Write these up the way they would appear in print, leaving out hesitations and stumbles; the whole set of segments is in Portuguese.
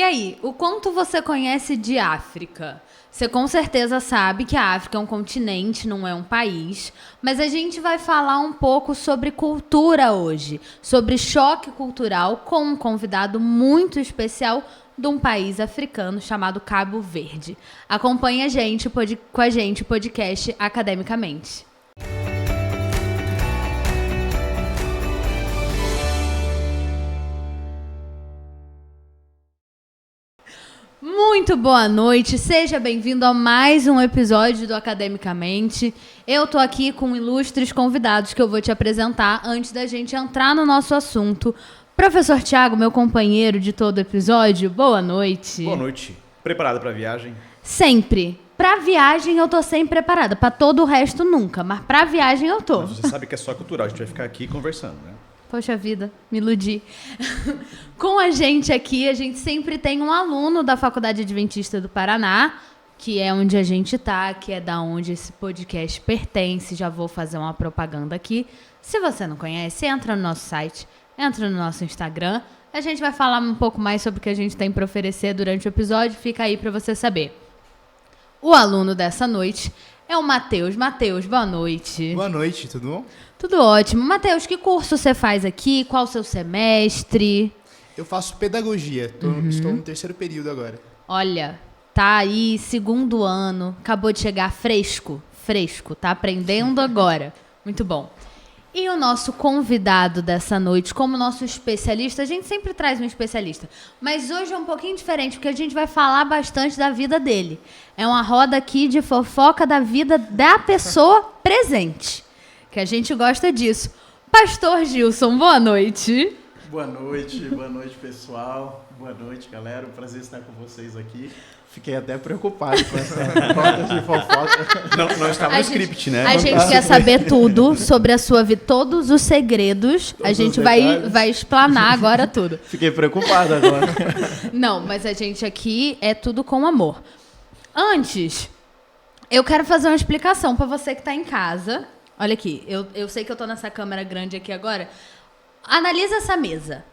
aí, o quanto você conhece de África? Você com certeza sabe que a África é um continente, não é um país, mas a gente vai falar um pouco sobre cultura hoje, sobre choque cultural com um convidado muito especial de um país africano chamado Cabo Verde. Acompanhe com a gente o podcast Academicamente. Muito boa noite, seja bem-vindo a mais um episódio do Academicamente. Eu tô aqui com ilustres convidados que eu vou te apresentar antes da gente entrar no nosso assunto. Professor Thiago, meu companheiro de todo episódio, boa noite. Boa noite. Preparado para a viagem? Sempre. Pra viagem eu tô sempre preparada, pra todo o resto nunca, mas pra viagem eu tô. Mas você sabe que é só cultural, a gente vai ficar aqui conversando, né? Poxa vida, me iludi. Com a gente aqui, a gente sempre tem um aluno da Faculdade Adventista do Paraná, que é onde a gente tá, que é da onde esse podcast pertence. Já vou fazer uma propaganda aqui. Se você não conhece, entra no nosso site, entra no nosso Instagram. A gente vai falar um pouco mais sobre o que a gente tem para oferecer durante o episódio. Fica aí para você saber. O aluno dessa noite é o Matheus. Matheus, boa noite. Boa noite, tudo bom? Tudo ótimo. Matheus, que curso você faz aqui? Qual o seu semestre? Eu faço pedagogia, estou no terceiro período agora. Olha, tá aí, segundo ano, acabou de chegar fresco, tá aprendendo agora. Muito bom. E o nosso convidado dessa noite, como nosso especialista, a gente sempre traz um especialista, mas hoje é um pouquinho diferente, porque a gente vai falar bastante da vida dele. É uma roda aqui de fofoca da vida da pessoa presente, que a gente gosta disso. Pastor Gilson, boa noite. Boa noite pessoal, boa noite galera, um prazer estar com vocês aqui. Fiquei até preocupado com essa roda de fofoca. Não estava no script, né? A gente quer saber tudo sobre a sua vida, todos os segredos. A gente vai explanar agora tudo. Fiquei preocupado agora. Não, mas a gente aqui é tudo com amor. Antes, eu quero fazer uma explicação para você que está em casa. Olha aqui, eu sei que eu tô nessa câmera grande aqui agora. Analisa essa mesa.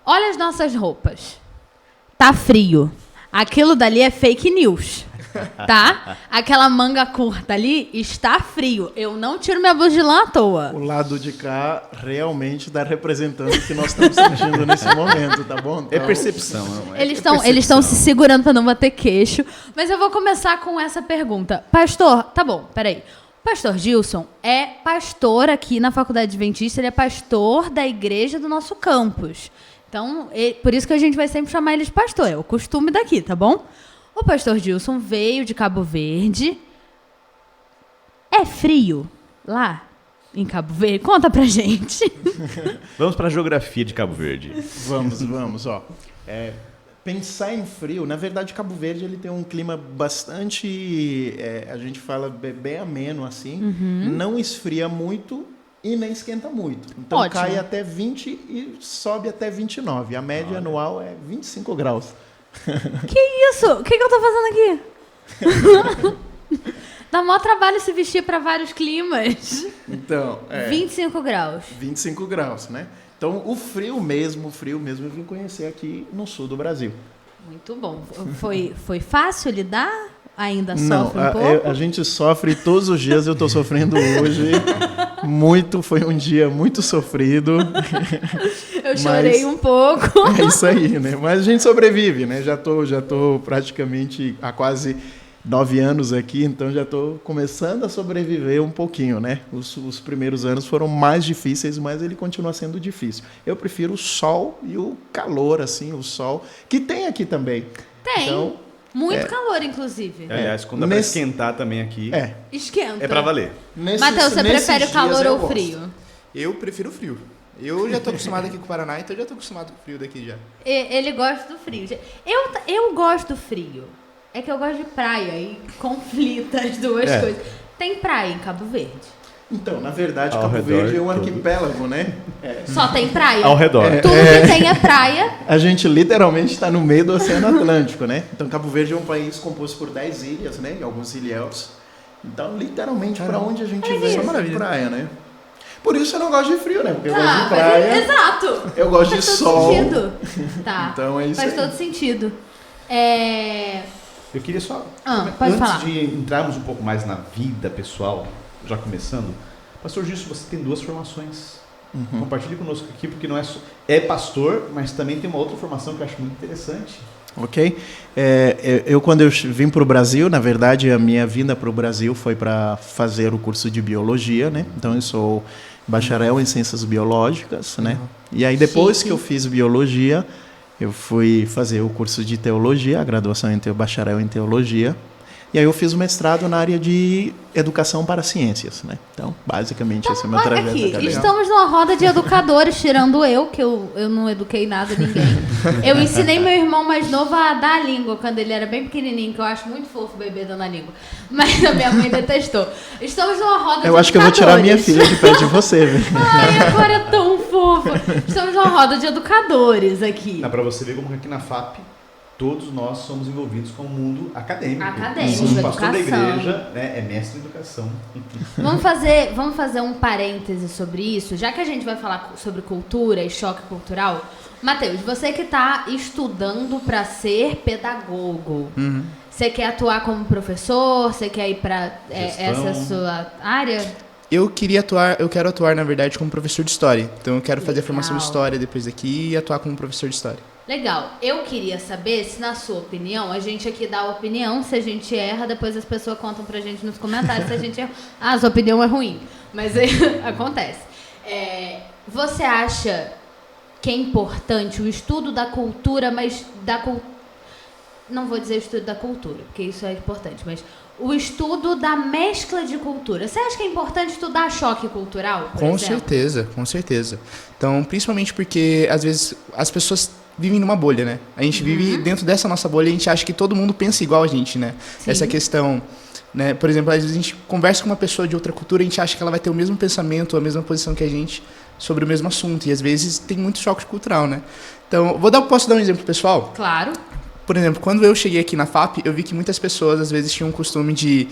Olha as nossas roupas. Tá frio. Aquilo dali é fake news, tá? Aquela manga curta ali está frio. Eu não tiro minha blusa de lã à toa. O lado de cá realmente está representando o que nós estamos sentindo nesse momento, tá bom? Então, é percepção. Eles estão se segurando para não bater queixo. Mas eu vou começar com essa pergunta. Pastor, tá bom, peraí. O pastor Gilson é pastor aqui na Faculdade Adventista, ele é pastor da igreja do nosso campus. Então, por isso que a gente vai sempre chamar ele de pastor, é o costume daqui, tá bom? O pastor Gilson veio de Cabo Verde. É frio lá em Cabo Verde? Conta pra gente. Vamos para a geografia de Cabo Verde. Vamos, ó. Pensar em frio, na verdade Cabo Verde ele tem um clima bastante, a gente fala bem ameno assim, não esfria muito e nem esquenta muito. Então ótimo. Cai até 20 e sobe até 29. A média anual é 25 graus. Que isso? O que eu tô fazendo aqui? Dá maior trabalho se vestir para vários climas. Então, 25 graus. 25 graus, né? Então, o frio mesmo eu vim conhecer aqui no sul do Brasil. Muito bom. Foi fácil lidar? Ainda não, sofre um pouco? A gente sofre todos os dias, eu estou sofrendo hoje. Foi um dia muito sofrido. Eu chorei um pouco. É isso aí, né? Mas a gente sobrevive, né? Já tô praticamente há quase 9 anos aqui, então já estou começando a sobreviver um pouquinho, né? Os primeiros anos foram mais difíceis, mas ele continua sendo difícil. Eu prefiro o sol e o calor, assim, o sol, que tem aqui também. Tem. Então, muito calor, inclusive. Aliás, quando dá pra esquentar também aqui... Esquenta. É pra valer. Matheus, você prefere o calor ou o frio? Eu prefiro o frio. Eu já tô acostumado aqui com o Paraná, então já tô acostumado com o frio daqui já. Ele gosta do frio. Eu gosto do frio. É que eu gosto de praia e conflita as duas coisas. Tem praia em Cabo Verde? Então, na verdade, Cabo Verde é um arquipélago, né? Só tem praia? Ao redor. Tudo que tem é praia. A gente literalmente está no meio do Oceano Atlântico, né? Então, Cabo Verde é um país composto por 10 ilhas, né? E alguns ilhéus. Então, literalmente, para onde a gente vê é praia, né? Por isso eu não gosto de frio, né? Porque eu gosto de Tá, praia. exato. Eu gosto Faz de todo sol. sentido. Tá. Então é isso Faz aí. todo sentido. Eu queria só, Pode antes falar. de entrarmos um pouco mais na vida pessoal, já começando, Pastor Gilson, você tem 2 formações. Compartilhe conosco aqui, porque não é pastor, mas também tem uma outra formação que eu acho muito interessante. Ok? Eu quando eu vim para o Brasil, na verdade, a minha vinda para o Brasil foi para fazer o curso de biologia, né? Então eu sou bacharel em ciências biológicas, né? E aí depois que eu fiz biologia, eu fui fazer o curso de teologia, a graduação em bacharel em teologia. E aí eu fiz o mestrado na área de educação para ciências, né? Então, basicamente, esse é o meu trajeto acadêmico. Estamos numa roda de educadores, tirando eu, que eu não eduquei nada, ninguém. Eu ensinei meu irmão mais novo a dar a língua, quando ele era bem pequenininho, que eu acho muito fofo o bebê dando a língua. Mas a minha mãe detestou. Estamos numa roda de educadores. Eu acho que eu vou tirar minha filha de perto de você, velho. Ai, agora é tão fofa. Estamos numa roda de educadores aqui. Dá pra você ver como aqui na FAP, todos nós somos envolvidos com o mundo acadêmico. Acadêmico, O pastor da educação. igreja, né, é mestre em educação. Vamos fazer um parêntese sobre isso, já que a gente vai falar sobre cultura e choque cultural. Matheus, você que está estudando para ser pedagogo, você quer atuar como professor? Você quer ir para essa sua área? Eu quero atuar, na verdade, como professor de história. Então eu quero fazer a formação de história depois daqui e atuar como professor de história. Legal. Eu queria saber se, na sua opinião, a gente aqui dá a opinião, se a gente erra, depois as pessoas contam pra gente nos comentários se a gente erra. Ah, sua opinião é ruim. Mas acontece. Você acha que é importante o estudo da cultura, mas não vou dizer o estudo da cultura, porque isso é importante, mas o estudo da mescla de cultura. Você acha que é importante estudar choque cultural, por Com exemplo? certeza, com certeza. Então, principalmente porque, às vezes, as pessoas vivem numa bolha, né? A gente vive dentro dessa nossa bolha e a gente acha que todo mundo pensa igual a gente, né? Sim. Essa questão, né? Por exemplo, às vezes a gente conversa com uma pessoa de outra cultura e a gente acha que ela vai ter o mesmo pensamento, a mesma posição que a gente sobre o mesmo assunto. E, às vezes, tem muito choque cultural, né? Então, posso dar um exemplo pessoal? Claro. Por exemplo, quando eu cheguei aqui na FAP, eu vi que muitas pessoas, às vezes, tinham o costume de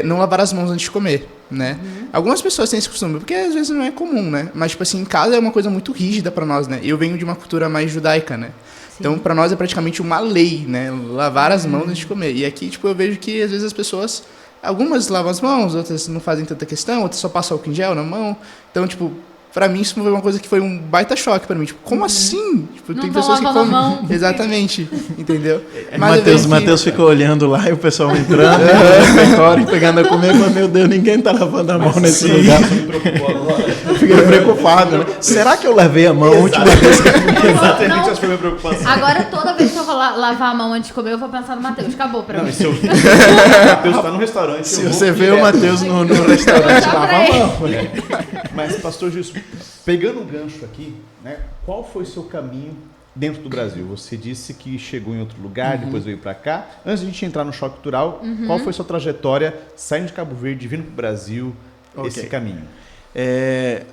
não lavar as mãos antes de comer, né? Algumas pessoas têm esse costume, porque às vezes não é comum, né? Mas, tipo assim, em casa é uma coisa muito rígida pra nós, né? Eu venho de uma cultura mais judaica, né? Sim. Então, pra nós é praticamente uma lei, né? Lavar as mãos antes de comer. E aqui, tipo, eu vejo que, às vezes, as pessoas... Algumas lavam as mãos, outras não fazem tanta questão, outras só passam álcool em gel na mão. Então, tipo... Pra mim, isso foi uma coisa que foi um baita choque pra mim. Tipo, como assim? Tipo, Não tem tô pessoas que lavando comem... a mão. Exatamente. Entendeu? Mas eu vejo Matheus ficou olhando lá e o pessoal entrando no refeitório e pegando a comer. Mas, meu Deus, ninguém tá lavando a mão nesse lugar. Isso me preocupou agora. Eu fiquei preocupado, né? Será que eu lavei a mão a última vez? Exatamente, essa foi a minha preocupação. Agora, toda vez que eu vou lavar a mão antes de comer, eu vou pensar no Matheus. Acabou pra Não, mim. e se o Matheus está no restaurante... Se eu vou você vê direto. o Matheus no restaurante, Vou lava pra a ele. mão. Mas, pastor Gilson, pegando um gancho aqui, né, qual foi o seu caminho dentro do Brasil? Você disse que chegou em outro lugar, depois veio para cá. Antes de a gente entrar no choque cultural, qual foi a sua trajetória saindo de Cabo Verde, vindo para o Brasil, esse caminho?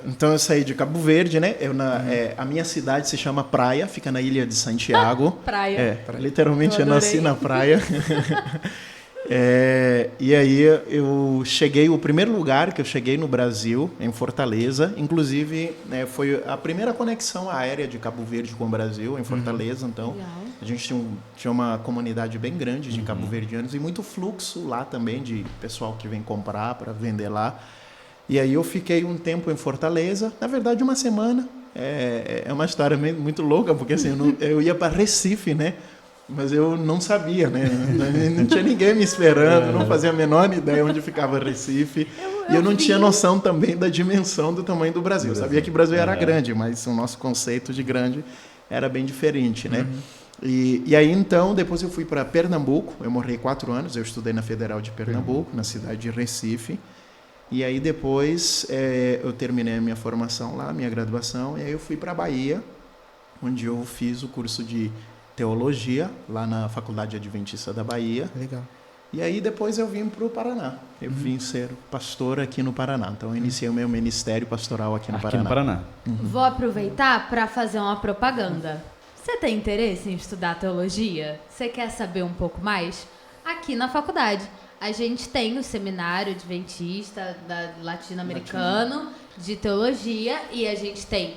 Então eu saí de Cabo Verde, né? A minha cidade se chama Praia, fica na ilha de Santiago. Praia. Literalmente eu Eu nasci adorei. na praia. E aí eu cheguei, o primeiro lugar que eu cheguei no Brasil, em Fortaleza, inclusive foi a primeira conexão aérea de Cabo Verde com o Brasil, em Fortaleza. Então Legal. a gente tinha uma comunidade bem grande de cabo-verdianos e muito fluxo lá também de pessoal que vem comprar para vender lá. E aí eu fiquei um tempo em Fortaleza, na verdade uma semana. É uma história muito louca, porque assim, eu ia para Recife, né? Mas eu não sabia, né? Não tinha ninguém me esperando, não fazia a menor ideia onde ficava Recife. E eu não tinha noção também da dimensão do tamanho do Brasil. Eu sabia que o Brasil era grande, mas o nosso conceito de grande era bem diferente, né? E aí, então, depois eu fui para Pernambuco. Eu morei 4 anos, eu estudei na Federal de Pernambuco, na cidade de Recife. E aí, depois, eu terminei a minha formação lá, minha graduação, e aí eu fui para a Bahia, onde eu fiz o curso de teologia, lá na Faculdade Adventista da Bahia. Legal. E aí depois eu vim para o Paraná. Eu vim ser pastor aqui no Paraná. Então eu iniciei o meu ministério pastoral aqui no Paraná. Aqui no Paraná. Vou aproveitar para fazer uma propaganda. Você tem interesse em estudar teologia? Você quer saber um pouco mais? Aqui na faculdade. A gente tem o seminário adventista latino-americano, de teologia e a gente tem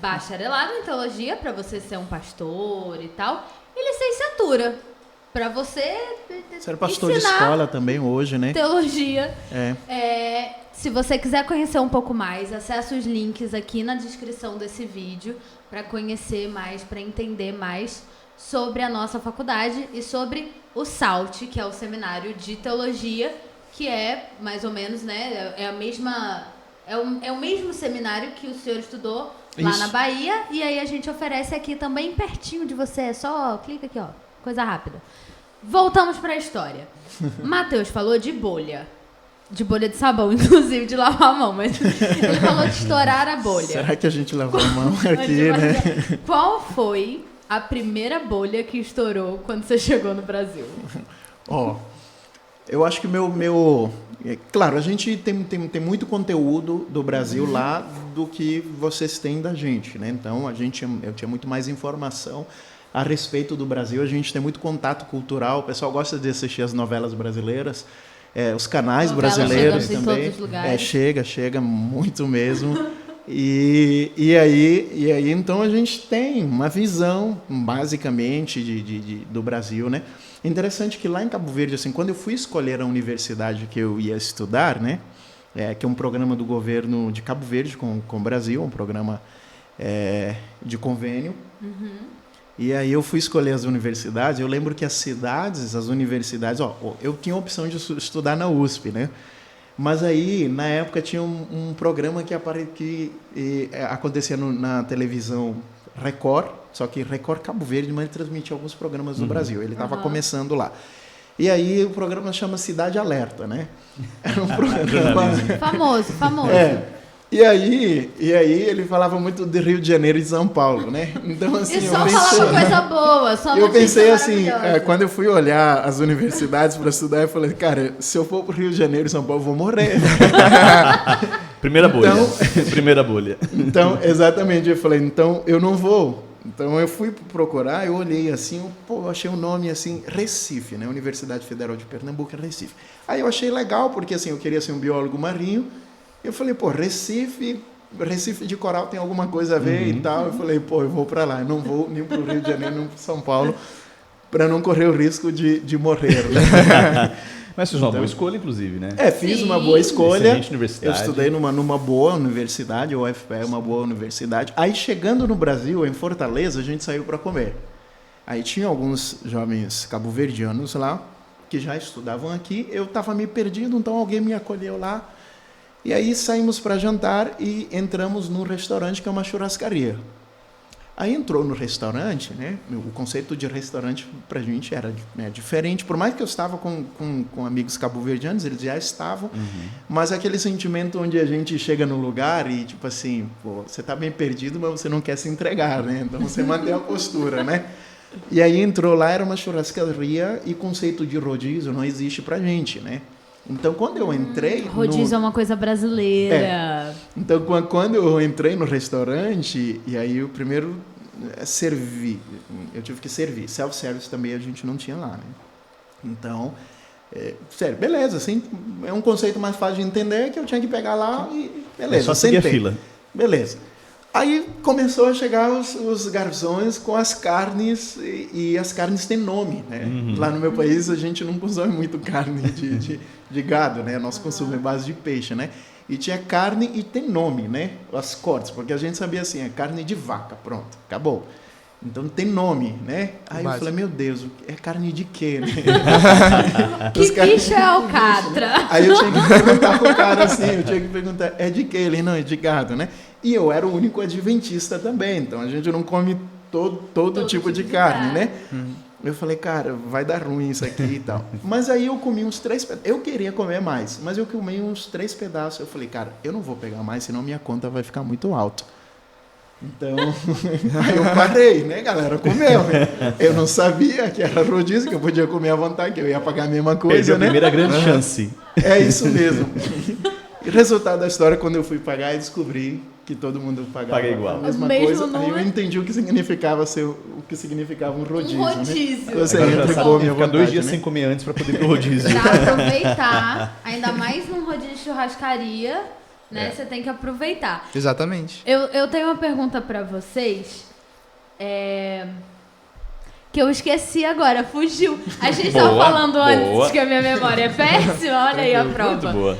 bacharelado em teologia para você ser um pastor e tal, e licenciatura para você Ser pastor de ensinar escola também hoje, né? teologia. É. Se você quiser conhecer um pouco mais, acesse os links aqui na descrição desse vídeo para conhecer mais, para entender mais sobre a nossa faculdade e sobre o SALT, que é o Seminário de Teologia, que é mais ou menos, né, é o mesmo seminário que o senhor estudou lá Isso. na Bahia, e aí a gente oferece aqui também pertinho de você, é só clica aqui, ó, coisa rápida. Voltamos para a história. Matheus falou de bolha de sabão, inclusive de lavar a mão, mas ele falou de estourar a bolha. Será que a gente lavou a mão aqui, né? Qual foi a primeira bolha que estourou quando você chegou no Brasil? Ó, eu acho que claro, a gente tem muito conteúdo do Brasil lá do que vocês têm da gente, né? Então, eu tinha muito mais informação a respeito do Brasil. A gente tem muito contato cultural. O pessoal gosta de assistir as novelas brasileiras, os canais Novela brasileiros chegando em também. todos os lugares. Chega muito mesmo. E aí, então, a gente tem uma visão, basicamente, do Brasil, né? Interessante que lá em Cabo Verde, assim, quando eu fui escolher a universidade que eu ia estudar, né? Que é um programa do governo de Cabo Verde com o Brasil, um programa de convênio. E aí eu fui escolher as universidades. Eu lembro que as universidades... eu tinha a opção de estudar na USP, né? Mas aí, na época, tinha um programa que acontecia na televisão Record, só que Record Cabo Verde, mas ele transmitia alguns programas do Brasil. Ele estava começando lá. E aí o programa chama Cidade Alerta, né? Era um programa... Famoso. E aí ele falava muito de Rio de Janeiro e São Paulo, né? Então, assim, E só falava coisa boa, só eu notícia pensei assim, maravilhosa. quando eu fui olhar as universidades para estudar, eu falei, cara, se eu for para o Rio de Janeiro e São Paulo, eu vou morrer. Primeira bolha. Então- Primeira bolha. Então, exatamente, eu falei, então eu não vou. Então eu fui procurar, eu olhei assim, eu achei um nome assim, Recife, né? Universidade Federal de Pernambuco, Recife. Aí eu achei legal, porque assim, eu queria ser um biólogo marinho. Eu falei, Recife de Coral tem alguma coisa a ver e tal. Eu falei, eu vou para lá. Eu não vou nem para o Rio de Janeiro, nem para São Paulo, para não correr o risco de morrer, né? Mas fiz uma boa escolha, inclusive, né? Fiz Sim. uma boa escolha. Excelente universidade. Eu estudei numa boa universidade, o UFPE é uma boa universidade. Aí, chegando no Brasil, em Fortaleza, a gente saiu para comer. Aí tinha alguns jovens cabo-verdianos lá, que já estudavam aqui. Eu estava me perdido, então alguém me acolheu lá. E aí saímos para jantar e entramos num restaurante que é uma churrascaria. Aí entrou no restaurante, né? O conceito de restaurante para a gente era diferente. Por mais que eu estava com amigos cabo-verdianos, eles já estavam. Mas aquele sentimento onde a gente chega no lugar e, tipo assim, você está bem perdido, mas você não quer se entregar, né? Então você mantém a postura, né? E aí entrou lá, era uma churrascaria e conceito de rodízio não existe para a gente, né? Então, quando eu entrei... Rodízio é uma coisa brasileira. Então, quando eu entrei no restaurante, e aí o primeiro servi, eu tive que servir. Self-service também a gente não tinha lá, né? Então, sério, beleza, assim, é um conceito mais fácil de entender que eu tinha que pegar lá e beleza, só seguir a sentei. fila. Beleza. Aí começou a chegar os garçons com as carnes, e as carnes têm nome, né? Lá no meu país a gente não consome muito carne de gado, né? Nosso consumo é base de peixe, né? E tinha carne e tem nome, né? As cortes, porque a gente sabia assim, é carne de vaca, pronto, acabou. Então tem nome, né? Aí eu falei, meu Deus, é carne de quê, né? Que bicho é alcatra? Aí eu tinha que perguntar pro cara assim, é de quê? Ele, não, é de gado, né? E eu era o único adventista também, então a gente não come todo tipo de carne, né? Eu falei, cara, vai dar ruim isso aqui e tal. Mas aí eu comi uns 3 pedaços. Eu queria comer mais, mas eu comi uns 3 pedaços. Eu falei, cara, eu não vou pegar mais, senão minha conta vai ficar muito alta. Então, aí eu parei, né, galera? Comeu, né? Eu não sabia que era rodízio, que eu podia comer à vontade, que eu ia pagar a mesma coisa, Perdeu né? a primeira grande chance. É isso mesmo. E resultado da história, quando eu fui pagar, eu descobri que todo mundo pagava Paga igual. a mesma O mesmo coisa. Aí número. eu entendi o que significava um rodízio. Um rodízio. Né? Você Agora já entra e sabe, come à ficar 2 vontade, dias né? sem comer antes para poder ir pro rodízio. Pra aproveitar, ainda mais num rodízio de churrascaria, né? Você tem que aproveitar. Exatamente. Eu tenho uma pergunta pra vocês, que eu esqueci agora, fugiu. A gente tava falando antes que a minha memória é péssima, olha aí a prova. Muito boa.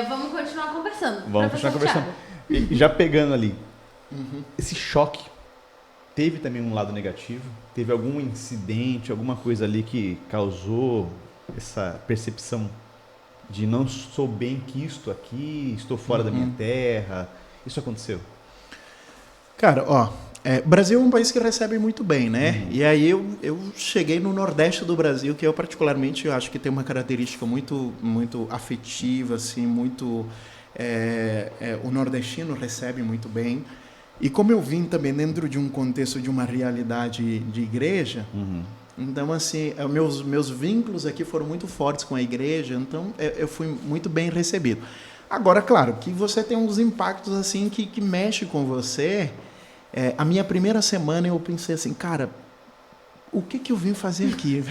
Vamos continuar conversando. Vamos continuar conversando. E já pegando ali, esse choque teve também um lado negativo? Teve algum incidente, alguma coisa ali que causou essa percepção de não sou bem quisto aqui, estou fora da minha terra? Isso aconteceu? Cara, ó, Brasil é um país que recebe muito bem, né? E aí eu cheguei no Nordeste do Brasil, que eu particularmente acho que tem uma característica muito afetiva, assim, muito... o nordestino recebe muito bem. E como eu vim também dentro de um contexto de uma realidade de igreja, então, assim, meus vínculos aqui foram muito fortes com a igreja, então eu fui muito bem recebido. Agora, claro, que você tem uns impactos assim que mexe com você. A minha primeira semana eu pensei assim, cara, o que eu vim fazer aqui?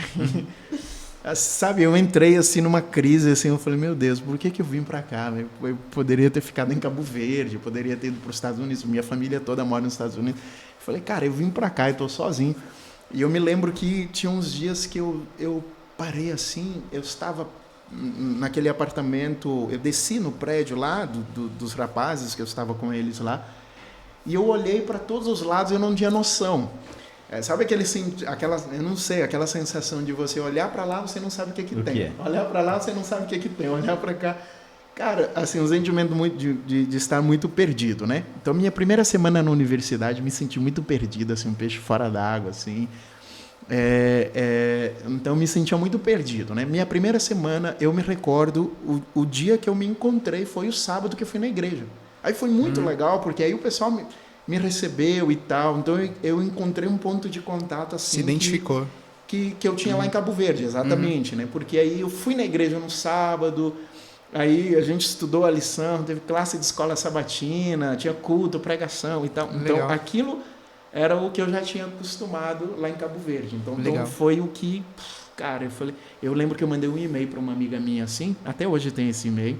Sabe, eu entrei assim numa crise, assim, eu falei, meu Deus, por que eu vim para cá? Eu poderia ter ficado em Cabo Verde, eu poderia ter ido para os Estados Unidos, minha família toda mora nos Estados Unidos. Eu falei, cara, eu vim para cá, eu estou sozinho. E eu me lembro que tinha uns dias que eu parei assim, eu estava naquele apartamento, eu desci no prédio lá dos rapazes, que eu estava com eles lá, e eu olhei para todos os lados e eu não tinha noção. Sabe aquela sensação de você olhar para lá, você não sabe o que tem. Olhar para lá, você não sabe o que tem. Olhar para cá. Cara, assim, um sentimento muito de estar muito perdido, né? Então, minha primeira semana na universidade, me senti muito perdido, assim, um peixe fora d'água, assim. Então, me sentia muito perdido, né? Minha primeira semana, eu me recordo, o dia que eu me encontrei foi o sábado que eu fui na igreja. Aí foi muito legal, porque aí o pessoal me recebeu e tal. Então, eu encontrei um ponto de contato, assim... Se identificou. Que eu tinha lá em Cabo Verde, exatamente, né? Porque aí eu fui na igreja no sábado... Aí a gente estudou a lição, teve classe de escola sabatina, tinha culto, pregação e tal. Então, Legal. aquilo era o que eu já tinha acostumado lá em Cabo Verde. Então foi o que... Cara, eu lembro que eu mandei um e-mail para uma amiga minha assim, até hoje tem esse e-mail.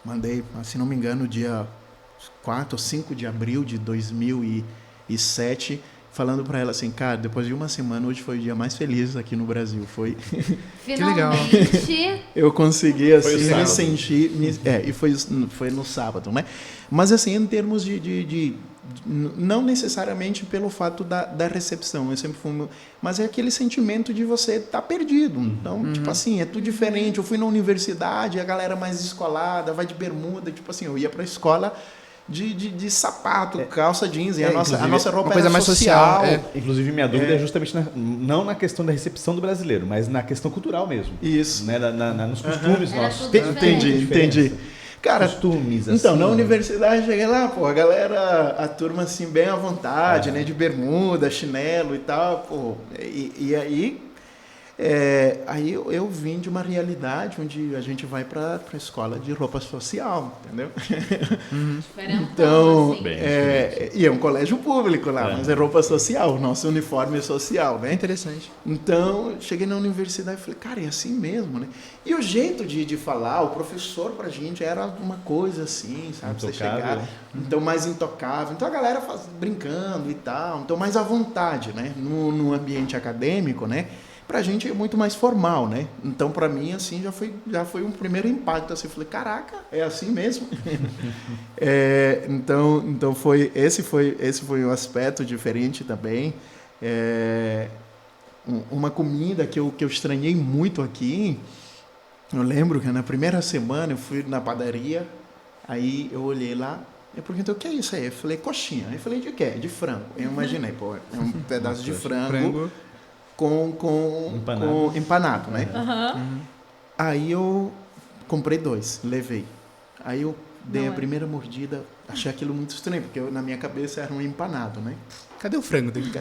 Mandei, se não me engano, dia 4 ou 5 de abril de 2007... falando para ela assim, cara, depois de uma semana, hoje foi o dia mais feliz aqui no Brasil. Foi... Finalmente. Eu consegui, assim, me sentir... e foi no sábado, né? Mas, assim, em termos de não necessariamente pelo fato da recepção, eu sempre fui... Mas é aquele sentimento de você estar perdido. Então, tipo assim, é tudo diferente. Eu fui na universidade, a galera mais descolada, vai de bermuda. Tipo assim, eu ia para a escola... De sapato, calça jeans, e a nossa roupa coisa era mais social. Inclusive, minha dúvida é justamente não na questão da recepção do brasileiro, mas na questão cultural mesmo. Isso. Né? Nos costumes nossos. Entendi. Cara, costumes, então, assim, na universidade, cheguei lá, pô, a turma, assim, bem à vontade, né, de bermuda, chinelo e tal, pô, e aí... aí eu vim de uma realidade onde a gente vai para a escola de roupa social, entendeu? Então, assim. e é um colégio público lá, mas é roupa social, o nosso uniforme é social, né? É interessante. Então, cheguei na universidade e falei, cara, é assim mesmo, né? E o jeito de falar, o professor pra gente era uma coisa assim, sabe? Intocável. Você chegar, então mais intocável. Então a galera brincando e tal, então mais à vontade, né? No ambiente acadêmico, né? Pra gente é muito mais formal, né? Então, pra mim, assim, já foi um primeiro impacto. Assim, eu falei, caraca, é assim mesmo? Então esse foi um aspecto diferente também. Uma comida que eu estranhei muito aqui, eu lembro que na primeira semana eu fui na padaria, aí eu olhei lá, eu perguntei, o que é isso aí? Eu falei, coxinha. Aí eu falei, de quê? De frango. Eu imaginei, pô, é um pedaço de frango. Com empanado, né? Aí eu comprei 2, levei. Aí eu dei a primeira mordida, achei aquilo muito estranho, porque na minha cabeça era um empanado, né? Cadê o frango? Por que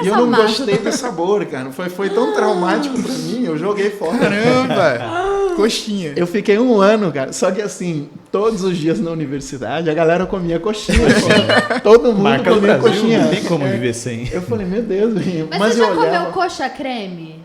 E eu não gostei do sabor, cara. Foi tão traumático pra mim, eu joguei fora. Caramba! Coxinha. Eu fiquei 1 ano, cara. Só que assim, todos os dias na universidade, a galera comia coxinha. Todo mundo comia coxinha. Não tem como viver sem. Eu falei, meu Deus, Mas você já eu olhava... comeu coxa creme?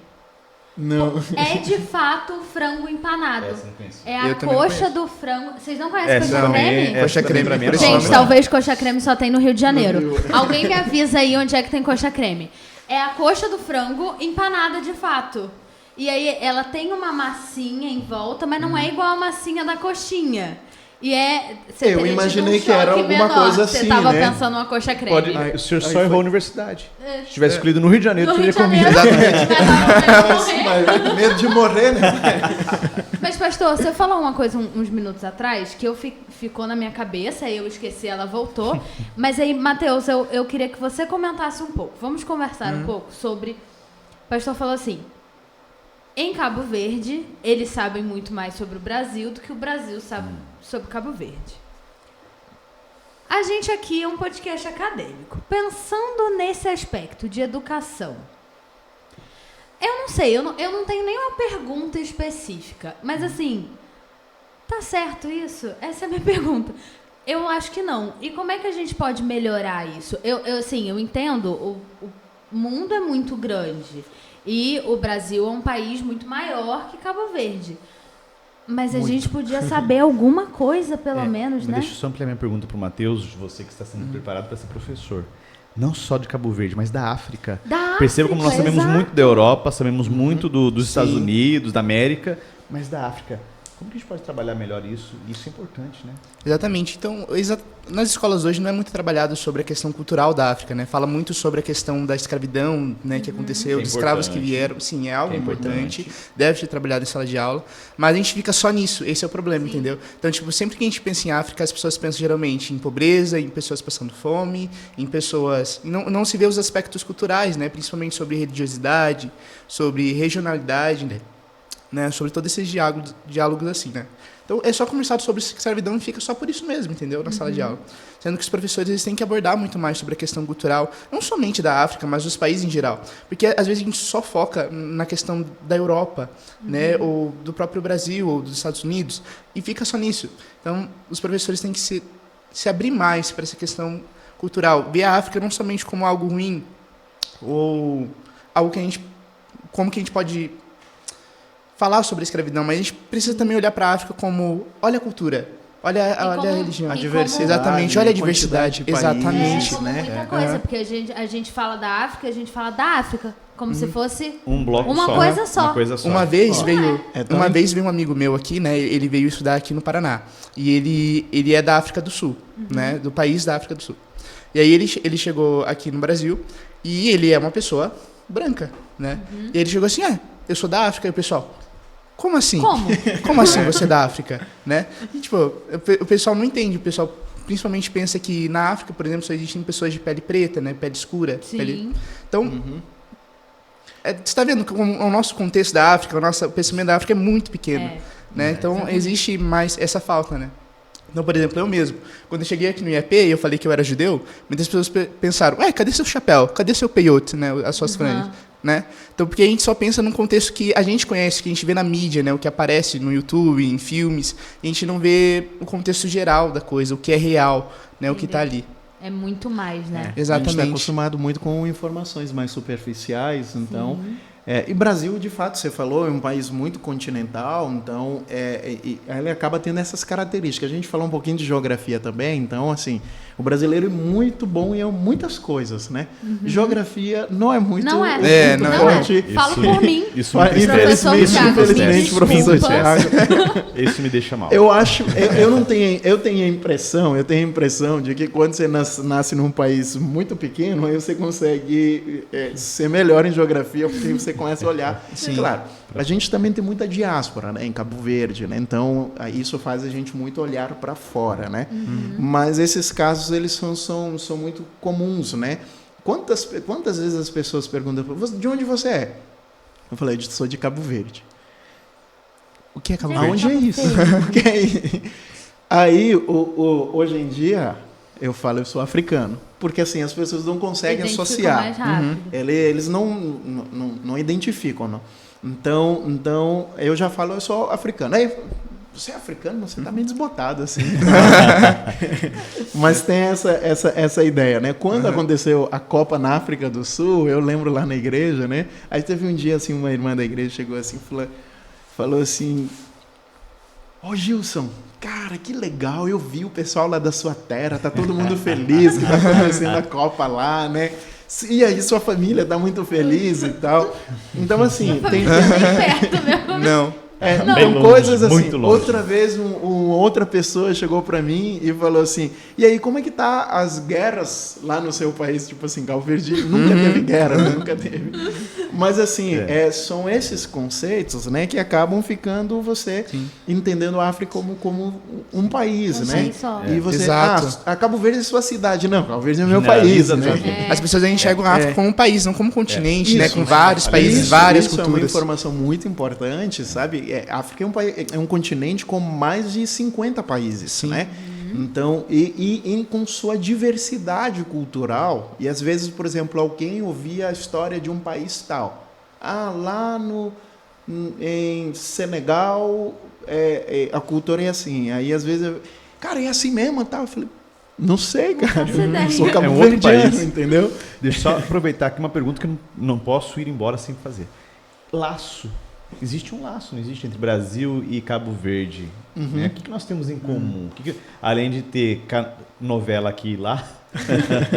Não. É de fato frango empanado. Essa eu não conheço. É a Eu também coxa conheço. do frango. Vocês não conhecem Essa coxa também creme? é- Coxa essa creme também pra mim é Gente, Gente, nova. talvez coxa creme só tem no Rio de Janeiro. No Rio. Alguém me avisa aí onde é que tem coxa creme. É a coxa do frango empanada de fato. E aí ela tem uma massinha em volta, mas não é igual a massinha da coxinha. E é... você Eu teria tido imaginei um que era choque alguma menor. coisa Você assim, tava né? pensando numa coxa creme. Pode, Aí- o senhor aí só errou foi. a universidade. Se tivesse escolhido no Rio de Janeiro, No teria Rio de comido. Janeiro, Mas medo de morrer, né? Mas, pastor, você falou uma coisa uns minutos atrás que ficou na minha cabeça, aí eu esqueci, ela voltou. Mas aí, Matheus, eu queria que você comentasse um pouco. Vamos conversar um pouco sobre... O pastor falou assim, em Cabo Verde, eles sabem muito mais sobre o Brasil do que o Brasil sabe sobre Cabo Verde. A gente aqui é um podcast acadêmico. Pensando nesse aspecto de educação, eu não sei, eu não tenho nenhuma pergunta específica, mas assim, tá certo isso? Essa é a minha pergunta. Eu acho que não. E como é que a gente pode melhorar isso? Eu entendo, o mundo é muito grande e o Brasil é um país muito maior que Cabo Verde. Mas a gente podia saber alguma coisa, pelo menos, Mas né? deixa eu só ampliar minha pergunta para o Matheus, você que está sendo preparado para ser professor. Não só de Cabo Verde, mas da África. Da Perceba como nós África, sabemos exato. muito da Europa, sabemos muito dos Sim. Estados Unidos, da América, mas da África. Como que a gente pode trabalhar melhor isso? Isso é importante, né? Exatamente. Então, nas escolas hoje não é muito trabalhado sobre a questão cultural da África, né? Fala muito sobre a questão da escravidão, né, que aconteceu, Que é dos escravos que importante. vieram. Sim, é algo Que é importante. importante. Deve ser trabalhado em sala de aula. Mas a gente fica só nisso. Esse é o problema, entendeu? Então, tipo, sempre que a gente pensa em África, as pessoas pensam geralmente em pobreza, em pessoas passando fome, em pessoas... Não se vê os aspectos culturais, né? Principalmente sobre religiosidade, sobre regionalidade, né? Sobre todos esses diálogos assim, né? Então, é só conversar sobre escravidão e fica só por isso mesmo, entendeu? Na sala de aula. Sendo que os professores eles têm que abordar muito mais sobre a questão cultural, não somente da África, mas dos países em geral. Porque, às vezes, a gente só foca na questão da Europa, né? Ou do próprio Brasil, ou dos Estados Unidos, e fica só nisso. Então, os professores têm que se abrir mais para essa questão cultural. Ver a África não somente como algo ruim, ou algo que como que a gente pode falar sobre a escravidão, mas a gente precisa também olhar para a África como, olha a cultura, olha a religião, e a como- diversidade. Exatamente, olha a diversidade. quantidade de países, Exatamente. Como né? muita coisa, porque a gente fala da África, a gente fala da África, como se fosse Um bloco uma só. coisa só. Uma coisa só. Uma vez Não veio, é tão- uma vez veio um amigo meu aqui, né? Ele veio estudar aqui no Paraná e ele é da África do Sul, né? Do país da África do Sul. E aí ele chegou aqui no Brasil e ele é uma pessoa branca, né? E ele chegou assim, eu sou da África e o pessoal, como assim? Como? Como assim você é da África, né? E, tipo, o pessoal não entende, o pessoal principalmente pensa que na África, por exemplo, só existem pessoas de pele preta, né? Pele escura. Sim. Então, você está vendo como o nosso contexto da África, o pensamento da África é muito pequeno, né? Então, existe mais essa falta, né? Então, por exemplo, eu mesmo, quando eu cheguei aqui no IAP e eu falei que eu era judeu, muitas pessoas pensaram, cadê seu chapéu? Cadê seu peiote, né? As suas franjas, né? Então, porque a gente só pensa num contexto que a gente conhece, que a gente vê na mídia, né? O que aparece no YouTube, em filmes, e a gente não vê o contexto geral da coisa, o que é real, né? O que está ali. É muito mais, né? A gente Exatamente. está acostumado muito com informações mais superficiais, então... e Brasil, de fato, você falou, é um país muito continental, então ele acaba tendo essas características. A gente falou um pouquinho de geografia também, então, assim, o brasileiro é muito bom em muitas coisas, né? Geografia não é muito, Não é. É, não não é. forte. Falo por mim. Isso me entristece. Professor Thiago, Infelizmente, me professor desculpa. Thiago. Isso me deixa mal. Eu tenho a impressão de que quando você nasce num país muito pequeno, aí você consegue ser melhor em geografia, porque você começa a olhar. Sim. Claro, a gente também tem muita diáspora, né, em Cabo Verde, né? Então isso faz a gente muito olhar para fora, né? Mas esses casos eles são muito comuns, né? Quantas vezes as pessoas perguntam, de onde você é? Eu falei, sou de Cabo Verde. O que é Cabo Verde? Aonde é isso? Ok. Aí, hoje em dia, eu falo, eu sou africano. Porque assim, as pessoas não conseguem Identifica associar. mais rápido. Eles não identificam, não. Então, eu já falo, eu sou africano. Aí, você é africano, mas você tá meio desbotado, assim. Mas tem essa ideia, né? Quando aconteceu a Copa na África do Sul, eu lembro lá na igreja, né? Aí teve um dia, assim, uma irmã da igreja chegou assim, falou assim, ô Gilson, cara, que legal, eu vi o pessoal lá da sua terra, tá todo mundo feliz que tá acontecendo a Copa lá, né? E aí sua família tá muito feliz e tal. Então, assim, tem... Bem perto mesmo. Não. Então, longe, coisas assim. muito longe. Outra vez, outra pessoa chegou pra mim e falou assim, e aí, como é que tá as guerras lá no seu país? Tipo assim, Cabo Verde nunca teve guerra, né? Nunca teve. Mas assim, são esses conceitos, né, que acabam ficando você entendendo a África como um país, né? Só. E você, Exato. Cabo Verde é sua cidade. Não, Cabo Verde é meu Não, país, né? exatamente. As pessoas enxergam a África como um país, não como um continente, né? Isso, Com vários países, Isso, várias isso é uma culturas. informação muito importante, sabe? A África é um continente com mais de 50 países, né? Então, com sua diversidade cultural, e às vezes, por exemplo, alguém ouvia a história de um país tal. Lá em Senegal, a cultura é assim. Aí, às vezes, cara, é assim mesmo, tá? Eu falei, não sei, cara. Sou É um outro cabo-verdiano, país. entendeu? Deixa eu só aproveitar aqui uma pergunta que eu não posso ir embora sem fazer. Laço. Existe um laço, não existe, entre Brasil e Cabo Verde? Né? O que nós temos em comum? Além de ter novela aqui e lá,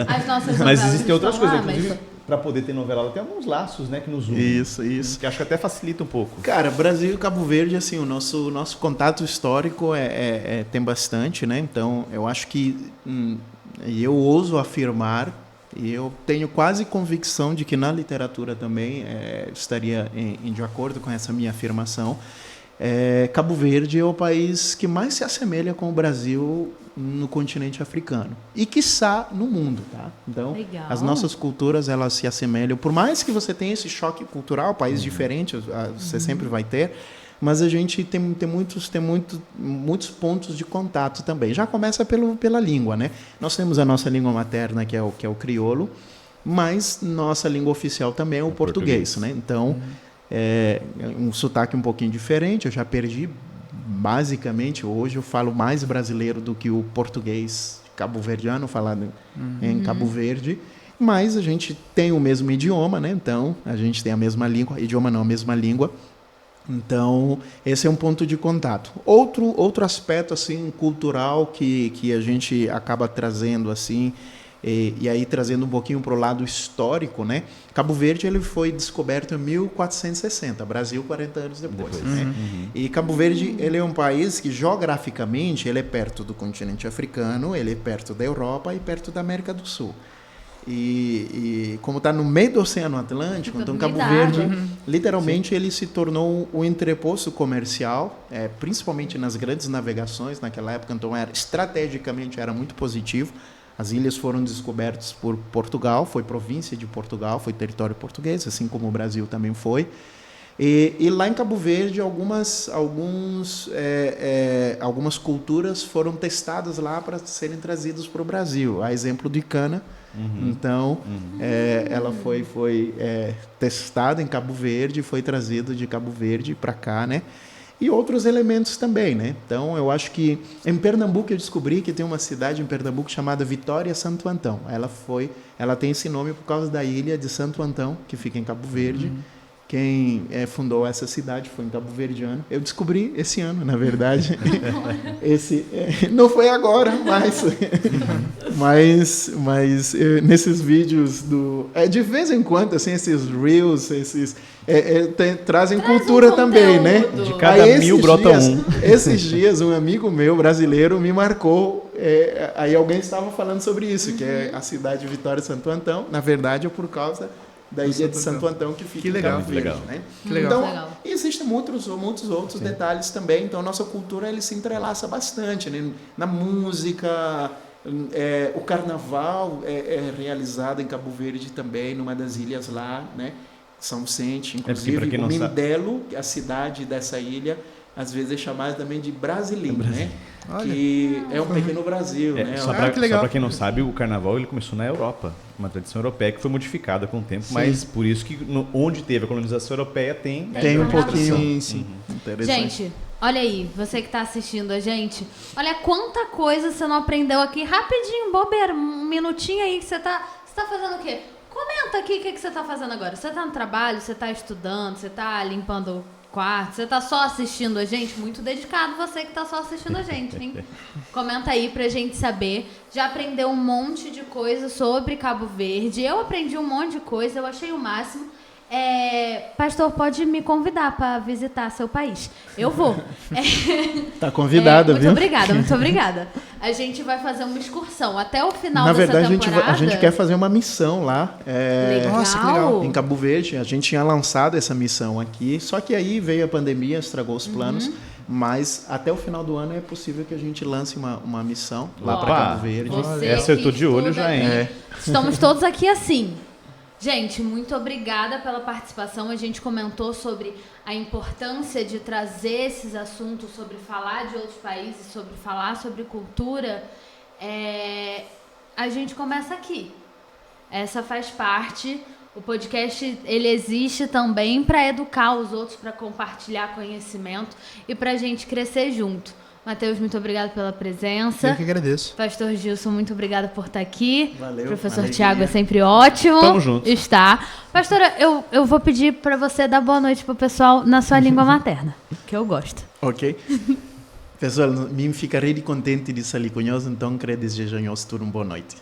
As nossas mas novelas existem outras estão coisas. lá, Inclusive, para poder ter novela lá, tem alguns laços, né, que nos unem. Isso. Que acho que até facilita um pouco. Cara, Brasil e Cabo Verde, assim, o nosso contato histórico tem bastante, né? Então, eu acho que, e eu ouso afirmar, e eu tenho quase convicção de que na literatura também estaria de acordo com essa minha afirmação. Cabo Verde é o país que mais se assemelha com o Brasil no continente africano e quiçá no mundo, tá? Então, Legal. as nossas culturas, elas se assemelham, por mais que você tenha esse choque cultural, país diferente, você sempre vai ter, mas a gente tem muitos pontos de contato também. Já começa pela língua, né? Nós temos a nossa língua materna, que é o crioulo, mas nossa língua oficial também é o português, né? Então, um sotaque um pouquinho diferente, eu já perdi. Basicamente, hoje eu falo mais brasileiro do que o português cabo-verdiano falado em Cabo Verde, mas a gente tem o mesmo idioma, né? Então, a gente tem a mesma língua, a mesma língua. Então, esse é um ponto de contato. Outro aspecto assim cultural que a gente acaba trazendo assim, e aí trazendo um pouquinho para o lado histórico, né? Cabo Verde ele foi descoberto em 1460, Brasil 40 anos depois. Né? E Cabo Verde ele é um país que geograficamente ele é perto do continente africano, ele é perto da Europa e perto da América do Sul. E como está no meio do Oceano Atlântico, então Cabo Verde, literalmente, ele se tornou um entreposto comercial, principalmente nas grandes navegações naquela época, então estrategicamente era muito positivo. As ilhas foram descobertas por Portugal, foi província de Portugal, foi território português, assim como o Brasil também foi. E lá em Cabo Verde, algumas culturas foram testadas lá para serem trazidas para o Brasil. A exemplo de cana. Então, ela foi testada em Cabo Verde, foi trazida de Cabo Verde para cá, né? E outros elementos também, né? Então, eu acho que em Pernambuco eu descobri que tem uma cidade em Pernambuco chamada Vitória Santo Antão. Ela tem esse nome por causa da ilha de Santo Antão, que fica em Cabo Verde. Quem fundou essa cidade foi um cabo-verdiano. Eu descobri esse ano, na verdade. Não foi agora, mas nesses vídeos de vez em quando, assim, esses reels, trazem cultura também, né? De cada mil brota um. Esses dias, um amigo meu brasileiro me marcou. Aí alguém estava falando sobre isso, que é a cidade de Vitória Santo Antão. Na verdade, é por causa da ilha de Santo Antão, que fica em Cabo Verde, né? Que legal. Então, existem muitos outros detalhes também. Então, a nossa cultura ele se entrelaça bastante, né? Na música, o carnaval é realizado em Cabo Verde também, numa das ilhas lá, né? São Vicente, inclusive. O Mindelo, a cidade dessa ilha, às vezes é chamada também de Brasilim, né? Que é um pequeno Brasil, né? Só para quem não sabe, o carnaval ele começou na Europa, uma tradição europeia que foi modificada com o tempo, mas por isso que onde teve a colonização europeia tem um pouquinho. Sim. Interessante. Gente, Olha aí, você que tá assistindo a gente, olha quanta coisa você não aprendeu aqui. Rapidinho, bobeira, um minutinho aí que você tá fazendo o quê? Comenta aqui o que você tá fazendo agora. Você tá no trabalho, você tá estudando, você tá limpando o quarto, você tá só assistindo a gente? Muito dedicado você que tá só assistindo a gente, hein? Comenta aí pra gente saber. Já aprendeu um monte de coisa sobre Cabo Verde. Eu aprendi um monte de coisa, eu achei o máximo. Pastor, pode me convidar para visitar seu país. Eu vou. Tá convidada, viu? Muito obrigada. A gente vai fazer uma excursão até o final Na dessa verdade, temporada. a gente quer fazer uma missão lá. Legal. Nossa, que legal. Em Cabo Verde. A gente tinha lançado essa missão aqui, só que aí veio a pandemia, estragou os planos. Mas até o final do ano é possível que a gente lance uma missão lá para Opa! Cabo Verde. Você Essa eu tô que de olho estuda já, hein? aqui. Estamos todos aqui assim. Gente, muito obrigada pela participação. A gente comentou sobre a importância de trazer esses assuntos, sobre falar de outros países, sobre falar sobre cultura. A gente começa aqui. Essa faz parte. O podcast, ele existe também para educar os outros, para compartilhar conhecimento e para a gente crescer junto. Matheus, muito obrigado pela presença. Eu que agradeço. Pastor Gilson, muito obrigada por estar aqui. Valeu. Professor Alegria. Tiago, é sempre ótimo. Tamo junto. Está. Pastora, eu vou pedir para você dar boa noite pro pessoal na sua língua materna, que eu gosto. Ok. Pessoal, me ficarei contente de estar conhoso, então quero desejar a todos uma boa noite.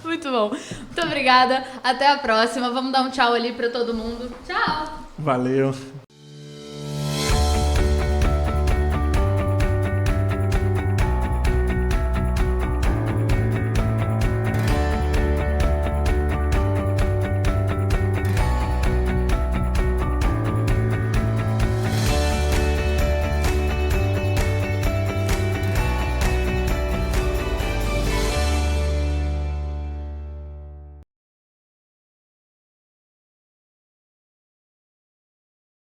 Muito bom. Muito obrigada. Até a próxima. Vamos dar um tchau ali para todo mundo. Tchau. Valeu.